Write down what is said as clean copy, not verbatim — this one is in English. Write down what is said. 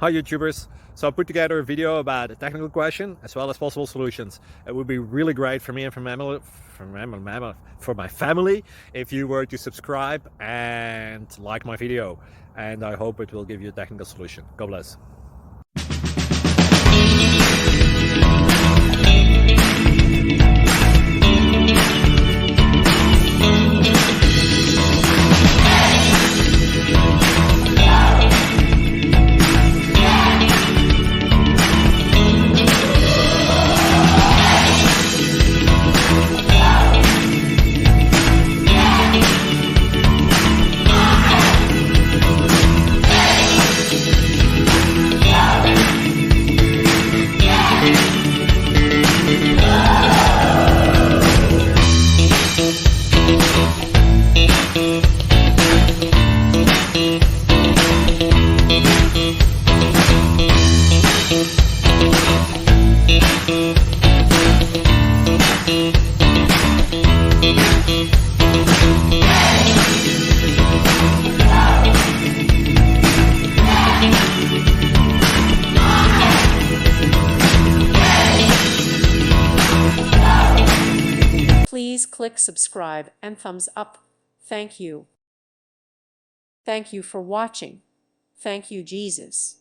Hi YouTubers. So I put together a video about a technical question as well as possible solutions. It would be really great for me and for my family if you were to subscribe and like my video, and I hope it will give you a technical solution. God bless. Please click subscribe and thumbs up. Thank you. Thank you for watching. Thank you, Jesus.